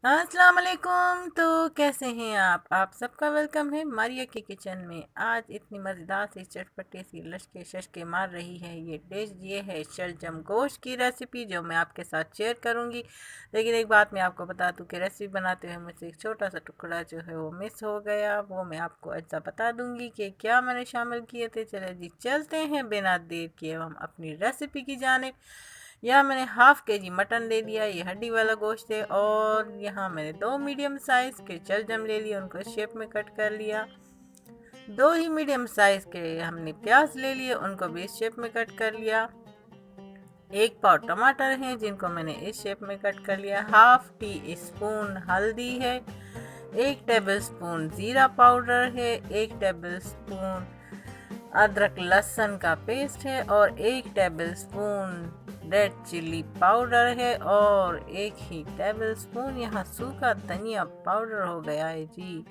अस्सलाम वालेकुम। तो कैसे हैं आप सबका वेलकम है मारिया के किचन में। आज इतनी मज़ेदार सी चटपटी सी लश्के शश्के मार रही है ये डिश। ये है शलजम गोश्त की रेसिपी जो मैं आपके साथ शेयर करूंगी। लेकिन एक बात मैं आपको बता दूं कि रेसिपी बनाते हुए मुझसे एक छोटा सा टुकड़ा जो है वो मिस हो गया। वो मैं आपको ऐसा बता दूंगी कि क्या मैंने शामिल किए थे। चले जी चलते हैं बिना देर किए हम अपनी रेसिपी की जानिब। यहाँ मैंने हाफ के जी मटन ले लिया, ये हड्डी वाला गोश्त है। और यहाँ मैंने 2 मीडियम साइज के शलजम ले लिए, उनको शेप में कट कर लिया। 2 ही मीडियम साइज के हमने प्याज ले लिए, उनको भी इस शेप में कट कर लिया। 1 पाव टमाटर हैं जिनको मैंने इस शेप में कट कर लिया। हाफ टी स्पून हल्दी है। 1 टेबल स्पून ज़ीरा पाउडर है। 1 टेबल स्पून अदरक लहसुन का पेस्ट है। और 1 table spoon red chilli powder है। और 1 ही टेबल स्पून यहाँ सूखा धनिया पाउडर हो गया है जी।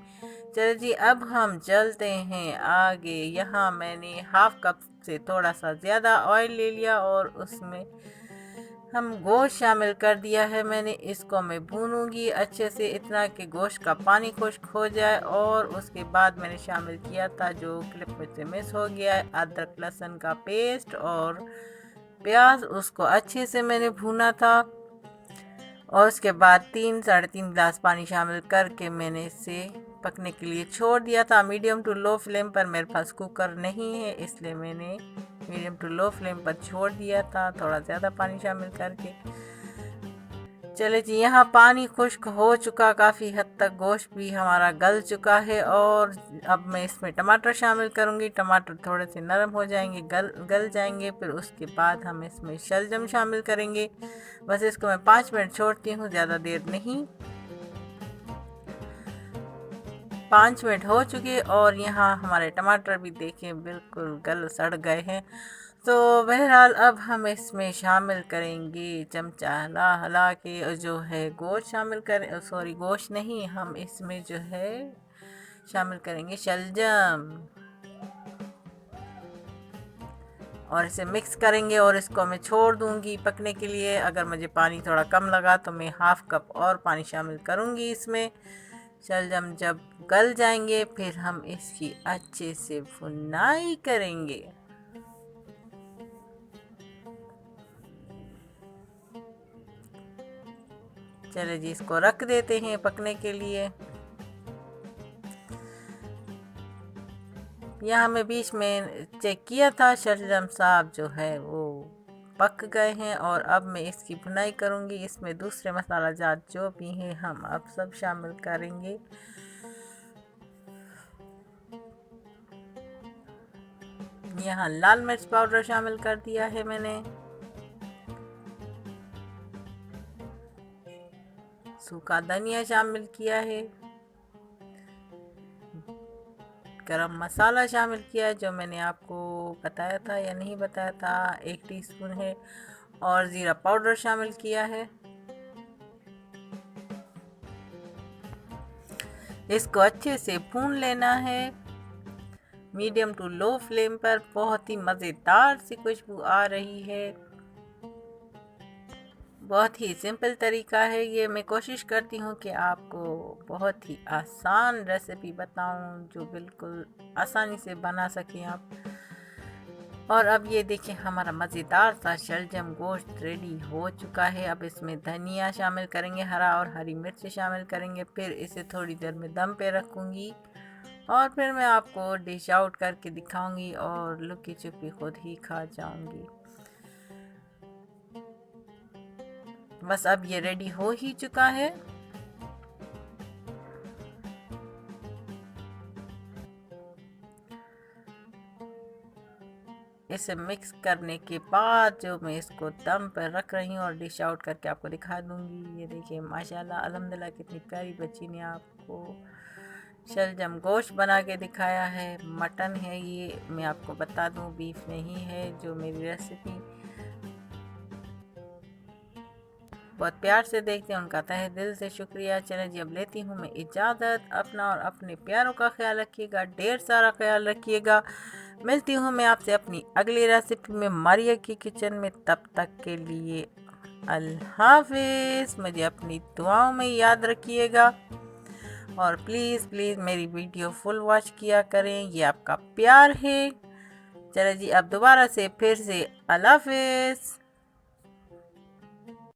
चलो जी अब हम चलते हैं आगे। यहाँ मैंने हाफ कप से थोड़ा सा ज़्यादा ऑयल ले लिया और उसमें हम गोश्त शामिल कर दिया है। मैंने इसको मैं भूनूंगी अच्छे से, इतना कि गोश्त का पानी खुश्क हो जाए। और उसके बाद मैंने शामिल किया था, जो क्लिप में से मिस हो गया है, अदरक लहसुन का पेस्ट और प्याज। उसको अच्छे से मैंने भूना था और उसके बाद 3 साढ़े 3 गिलास पानी शामिल करके मैंने इसे पकने के लिए छोड़ दिया था। मीडियम टू लो फ्लेम पर, मेरे पास कुकर नहीं है इसलिए मैंने मीडियम टू लो फ्लेम पर छोड़ दिया था, थोड़ा ज़्यादा पानी शामिल करके। चले जी यहाँ पानी खुश्क हो चुका, काफ़ी हद तक गोश्त भी हमारा गल चुका है। और अब मैं इसमें टमाटर शामिल करूँगी। टमाटर थोड़े से नरम हो जाएंगे, गल जाएंगे। फिर उसके बाद हम इसमें शलजम शामिल करेंगे। बस इसको मैं 5 मिनट छोड़ती हूँ, ज़्यादा देर नहीं। 5 मिनट हो चुके और यहाँ हमारे टमाटर भी देखें बिल्कुल गल सड़ गए हैं। तो बहरहाल अब हम इसमें शामिल करेंगे, चमचा हिला हिला के जो है गोश्त शामिल करें, सॉरी गोश्त नहीं, हम इसमें जो है शामिल करेंगे शलजम। और इसे मिक्स करेंगे और इसको मैं छोड़ दूंगी पकने के लिए। अगर मुझे पानी थोड़ा कम लगा तो मैं हाफ कप और पानी शामिल करूंगी इसमें। शलजम जब गल जाएंगे फिर हम इसकी अच्छे से भुनाई करेंगे। चले जी इसको रख देते हैं पकने के लिए। यहाँ मैं बीच में चेक किया था, शलजम साहब जो है वो पक गए हैं। और अब मैं इसकी भुनाई करूँगी। इसमें दूसरे मसाला जात जो भी हैं हम अब सब शामिल करेंगे। यहाँ लाल मिर्च पाउडर शामिल कर दिया है मैंने। सूखा धनिया शामिल किया है। गरम मसाला शामिल किया है जो मैंने आपको बताया था या नहीं बताया था, 1 टीस्पून है। और ज़ीरा पाउडर शामिल किया है। इसको अच्छे से भून लेना है मीडियम टू लो फ्लेम पर। बहुत ही मज़ेदार सी खुशबू आ रही है। बहुत ही सिंपल तरीका है ये। मैं कोशिश करती हूँ कि आपको बहुत ही आसान रेसिपी बताऊँ जो बिल्कुल आसानी से बना सकें आप। और अब ये देखिए हमारा मज़ेदार सा शलजम गोश्त रेडी हो चुका है। अब इसमें धनिया शामिल करेंगे हरा, और हरी मिर्च शामिल करेंगे। फिर इसे थोड़ी देर में दम पे रखूँगी और फिर मैं आपको डिश आउट करके दिखाऊंगी और लुकी छुपी खुद ही खा जाऊंगी। बस अब ये रेडी हो ही चुका है। इसे मिक्स करने के बाद जो मैं इसको दम पर रख रही हूँ और डिश आउट करके आपको दिखा दूंगी। ये देखिए माशाल्लाह अल्हम्दुलिल्लाह कितनी प्यारी बच्ची ने आपको शलजम गोश्त बना के दिखाया है। मटन है ये, मैं आपको बता दूं बीफ नहीं है। जो मेरी रेसिपी बहुत प्यार से देखते हैं उनका तहे दिल से शुक्रिया। चलें जी अब लेती हूँ मैं इजाज़त। अपना और अपने प्यारों का ख्याल रखिएगा, ढेर सारा ख्याल रखिएगा। मिलती हूँ मैं आपसे अपनी अगली रेसिपी में मारिया की किचन में। तब तक के लिए अल्लाह हाफिज़। मुझे अपनी दुआओं में याद रखिएगा और प्लीज़ मेरी वीडियो फुल वॉच किया करें, ये आपका प्यार है। चलो जी, अब दोबारा से फिर से अल्लाह हाफिज़।